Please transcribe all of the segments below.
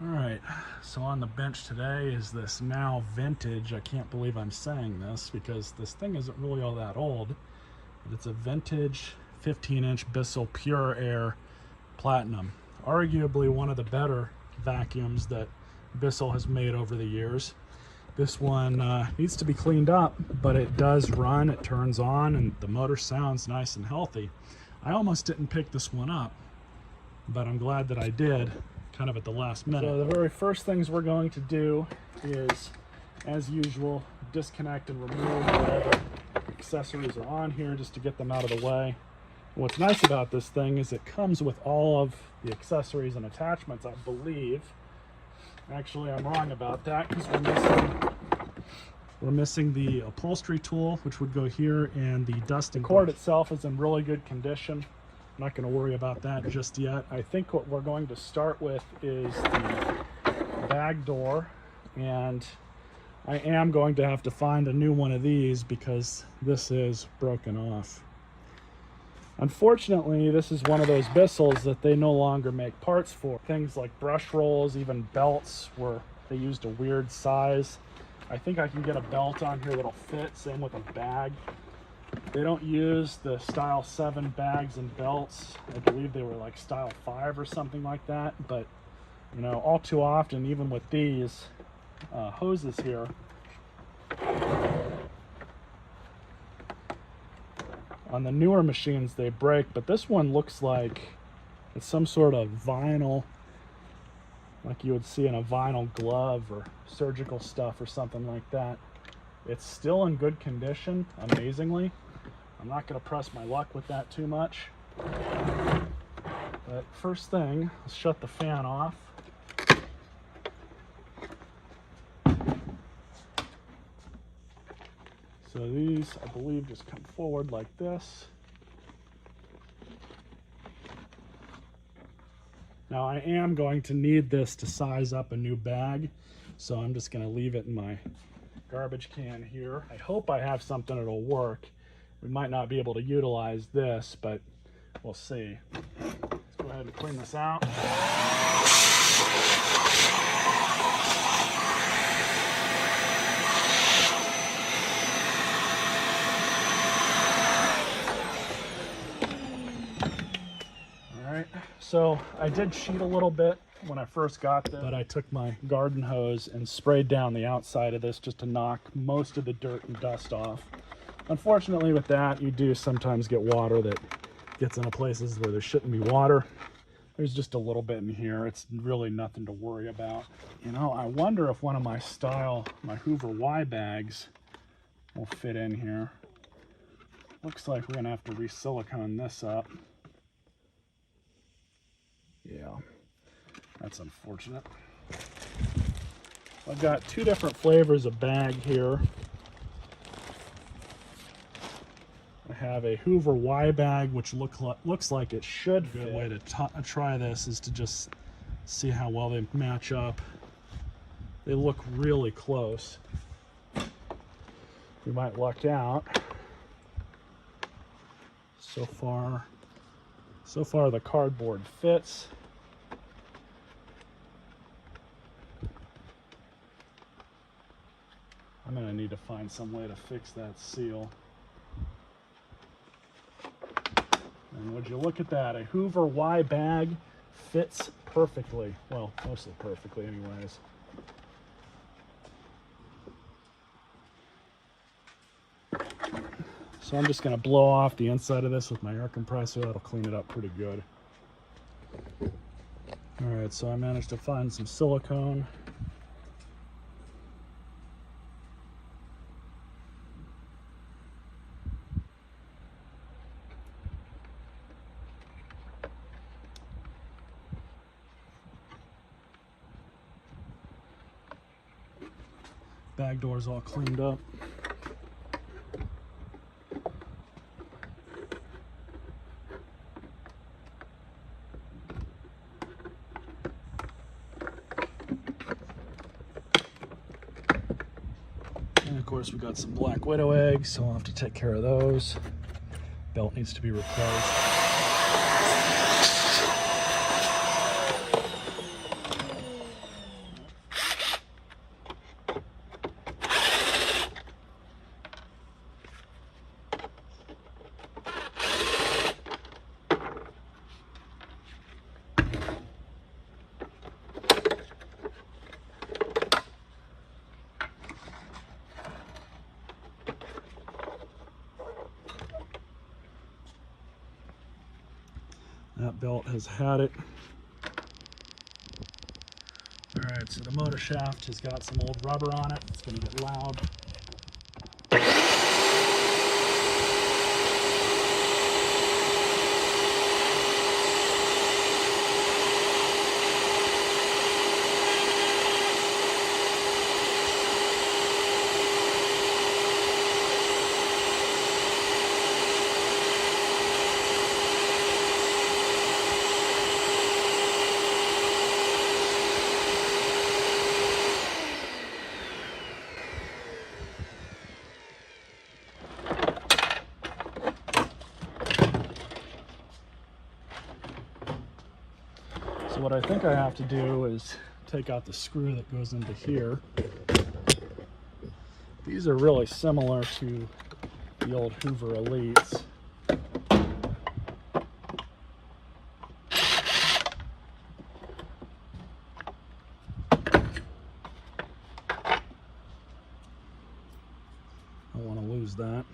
All right, so on the bench today is this now vintage, I can't believe I'm saying this because this thing isn't really all that old, but it's a vintage 15-inch Bissell PureAir Platinum. Arguably one of the better vacuums that Bissell has made over the years. This one needs to be cleaned up, but it does run, it turns on, and the motor sounds nice and healthy. I almost didn't pick this one up, but I'm glad that I did, kind of at the last minute. So the very first things we're going to do is, as usual, disconnect and remove whatever accessories are on here just to get them out of the way. What's nice about this thing is it comes with all of the accessories and attachments, I believe. Actually, I'm wrong about that because we're missing the upholstery tool, which would go here, and the dusting. The cord itself is in really good condition. I'm not going to worry about that just yet. I think what we're going to start with is the bag door, and I am going to have to find a new one of these because this is broken off. Unfortunately, this is one of those Bissells that they no longer make parts for. Things like brush rolls, even belts, where they used a weird size. I think I can get a belt on here that'll fit, same with a bag. They don't use the style 7 bags and belts. I believe they were like style 5 or something like that, but you know, all too often, even with these hoses here, on the newer machines they break, but this one looks like it's some sort of vinyl, like you would see in a vinyl glove or surgical stuff or something like that. It's still in good condition, amazingly. I'm not going to press my luck with that too much. But first thing, let's shut the fan off. So these, I believe, just come forward like this. Now I am going to need this to size up a new bag, so I'm just going to leave it in my garbage can here. I hope I have something that'll work. We might not be able to utilize this, but we'll see. Let's go ahead and clean this out. So I did cheat a little bit when I first got this, but I took my garden hose and sprayed down the outside of this just to knock most of the dirt and dust off. Unfortunately with that, you do sometimes get water that gets into places where there shouldn't be water. There's just a little bit in here. It's really nothing to worry about. You know, I wonder if one of my Hoover Y bags will fit in here. Looks like we're gonna have to re-silicone this up. Yeah, that's unfortunate. I've got 2 different flavors of bag here. I have a Hoover Y bag, which looks like it should fit. A good way to try this is to just see how well they match up. They look really close. We might luck out. So far the cardboard fits. I'm going to need to find some way to fix that seal. And would you look at that, a Hoover Y bag fits perfectly. Well, mostly perfectly anyways. So I'm just going to blow off the inside of this with my air compressor. That'll clean it up pretty good. Alright, so I managed to find some silicone. Bag door's all cleaned up. And of course we got some Black Widow eggs, so I'll have to take care of those. Belt needs to be replaced. belt has had it. Alright, so the motor shaft has got some old rubber on it. It's going to get loud. So what I think I have to do is take out the screw that goes into here. These are really similar to the old Hoover Elites. I don't want to lose that.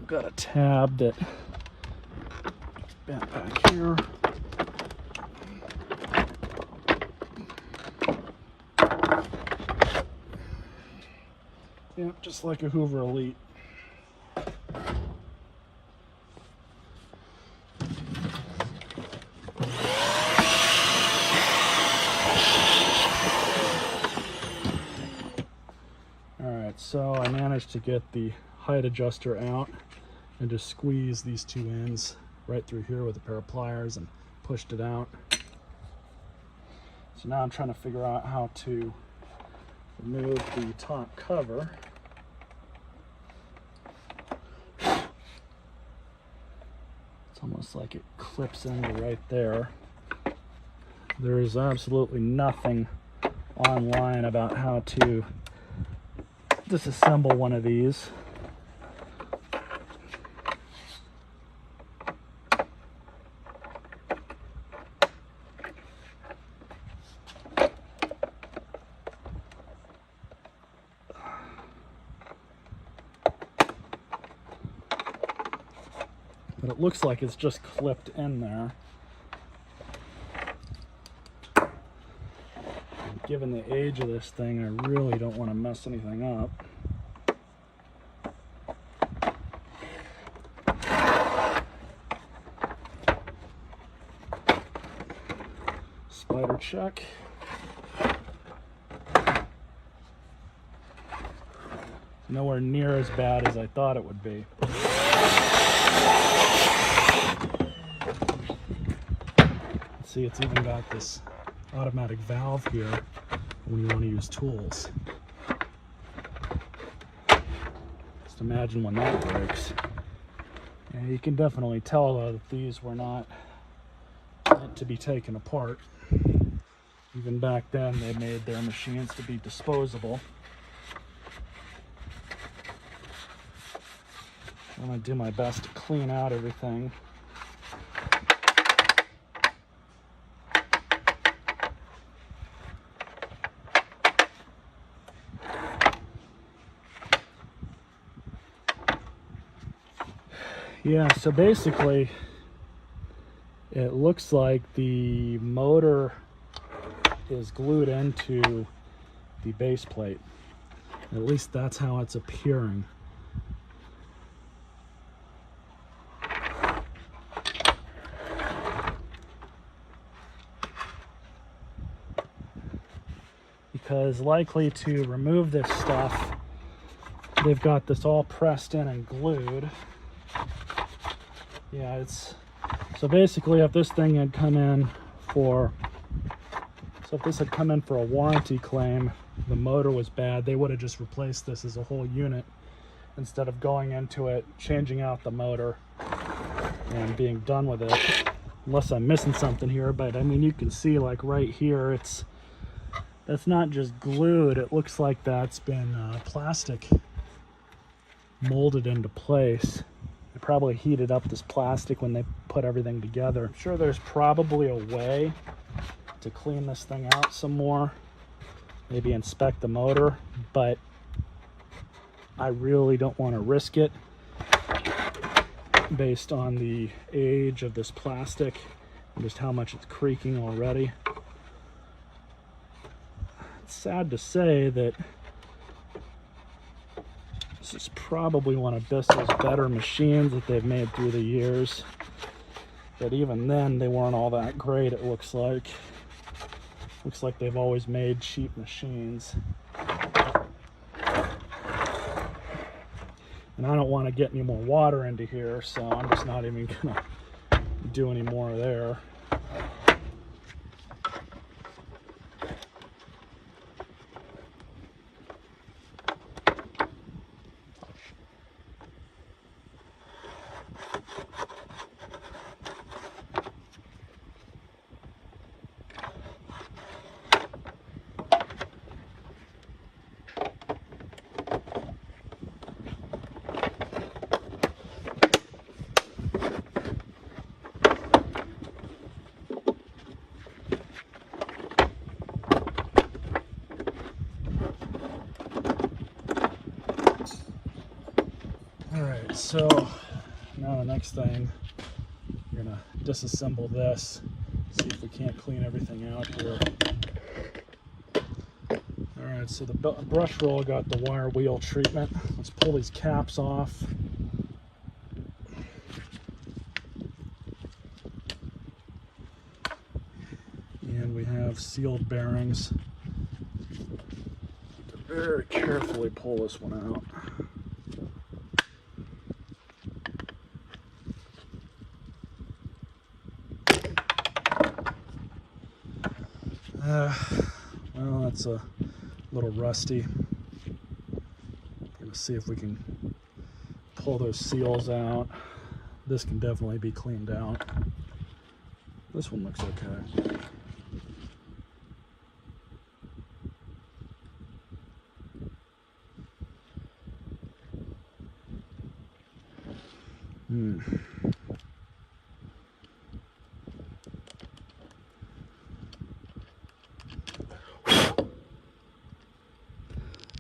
Got a tab that bent back here. Yep, just like a Hoover Elite. Alright, so I managed to get the height adjuster out and just squeeze these two ends right through here with a pair of pliers and pushed it out. So now I'm trying to figure out how to remove the top cover. It's almost like it clips into right there. There is absolutely nothing online about how to disassemble one of these. But it looks like it's just clipped in there. And given the age of this thing, I really don't want to mess anything up. Spider check. Nowhere near as bad as I thought it would be. See, it's even got this automatic valve here when you want to use tools. Just imagine when that breaks. And you can definitely tell though that these were not meant to be taken apart. Even back then they made their machines to be disposable. I'm going to do my best to clean out everything. Yeah, so basically it looks like the motor is glued into the base plate. At least that's how it's appearing. Because likely to remove this stuff, they've got this all pressed in and glued. Yeah, it's so basically if this thing had come in for a warranty claim, the motor was bad, they would have just replaced this as a whole unit instead of going into it, changing out the motor and being done with it. Unless I'm missing something here, but I mean you can see like right here that's not just glued, it looks like that's been plastic molded into place. They probably heated up this plastic when they put everything together. I'm sure there's probably a way to clean this thing out some more, maybe inspect the motor, but I really don't want to risk it based on the age of this plastic and just how much it's creaking already. It's sad to say that this is probably one of Bissell's better machines that they've made through the years. But even then, they weren't all that great, it looks like. Looks like they've always made cheap machines. And I don't want to get any more water into here, so I'm just not even going to do any more there. Alright, so now the next thing, we're going to disassemble this, see if we can't clean everything out here. Alright, so the brush roll got the wire wheel treatment. Let's pull these caps off. And we have sealed bearings. Very carefully pull this one out. Well, that's a little rusty. Gonna see if we can pull those seals out. This can definitely be cleaned out. This one looks okay.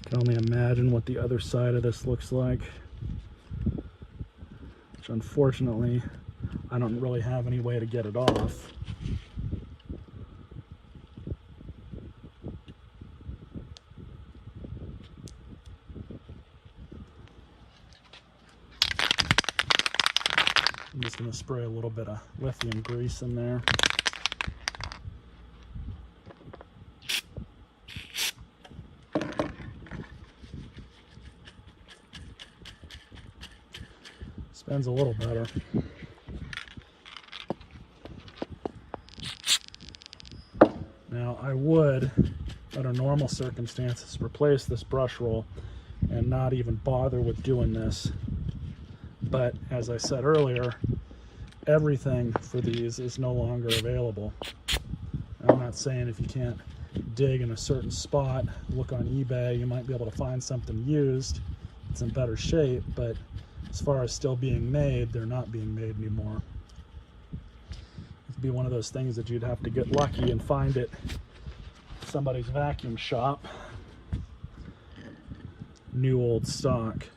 Can only imagine what the other side of this looks like, which unfortunately I don't really have any way to get it off. I'm just going to spray a little bit of lithium grease in there. Spins a little better. Now I would, under normal circumstances, replace this brush roll and not even bother with doing this. But as I said earlier, everything for these is no longer available. I'm not saying if you can't dig in a certain spot, look on eBay, you might be able to find something used that's in better shape, but as far as still being made, they're not being made anymore. It'd be one of those things that you'd have to get lucky and find it in somebody's vacuum shop. New old stock.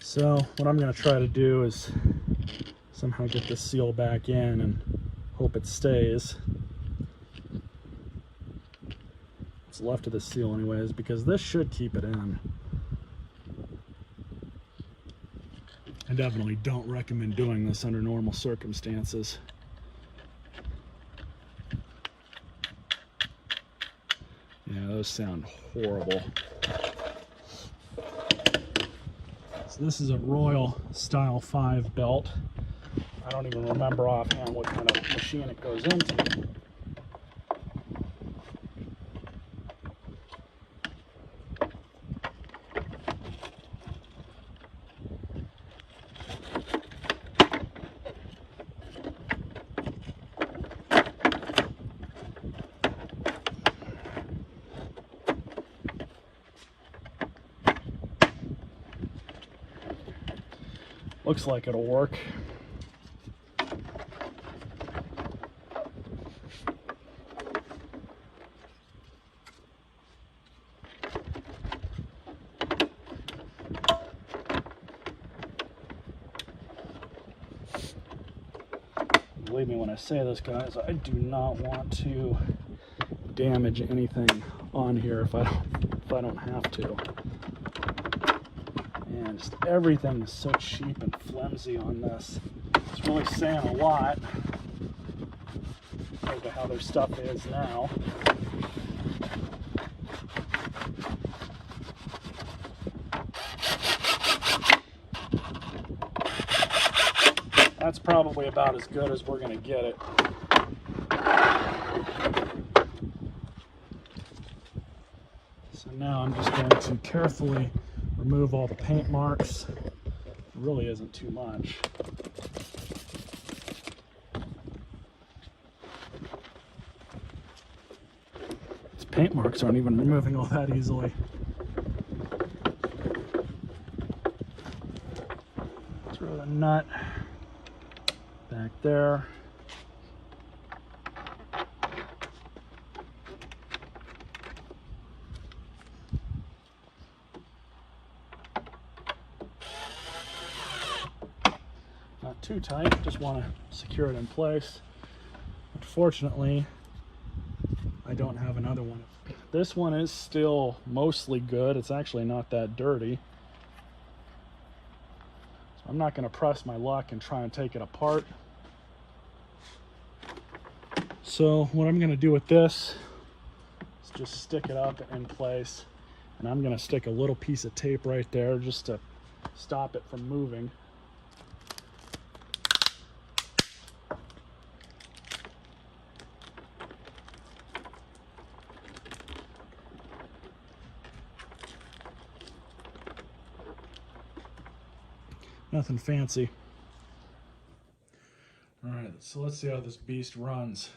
So what I'm going to try to do is somehow get this seal back in and hope it stays. What's left of the seal anyways, because this should keep it in. I definitely don't recommend doing this under normal circumstances. Yeah, those sound horrible. So this is a Royal Style 5 belt. I don't even remember offhand what kind of machine it goes into. Looks like it'll work. Believe me when I say this, guys, I do not want to damage anything on here if I don't have to. And just everything is so cheap and flimsy on this. It's really saying a lot compared to how their stuff is now. That's probably about as good as we're going to get it. So now I'm just going to carefully remove all the paint marks. It really isn't too much. These paint marks aren't even removing all that easily. Throw the nut back there. Not too tight, just want to secure it in place. Unfortunately, I don't have another one. This one is still mostly good. It's actually not that dirty. So I'm not going to press my luck and try and take it apart. So what I'm going to do with this is just stick it up in place, and I'm going to stick a little piece of tape right there just to stop it from moving. Nothing fancy. All right, so let's see how this beast runs.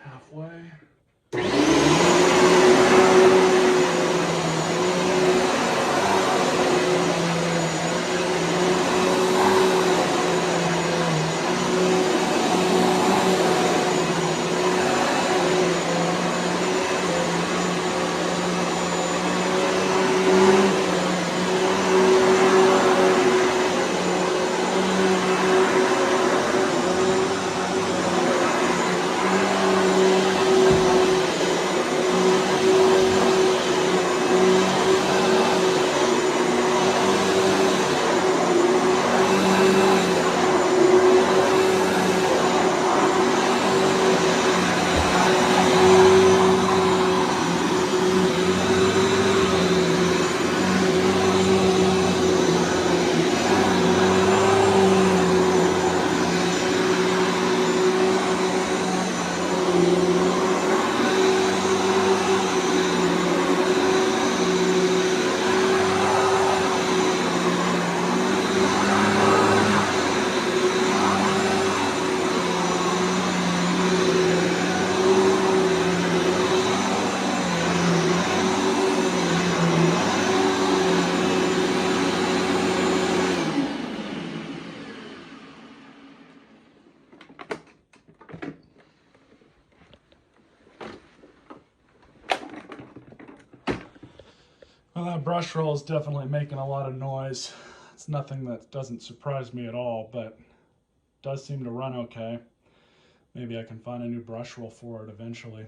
Halfway. Well, that brush roll is definitely making a lot of noise. It's nothing that doesn't surprise me at all, but does seem to run okay. Maybe I can find a new brush roll for it eventually.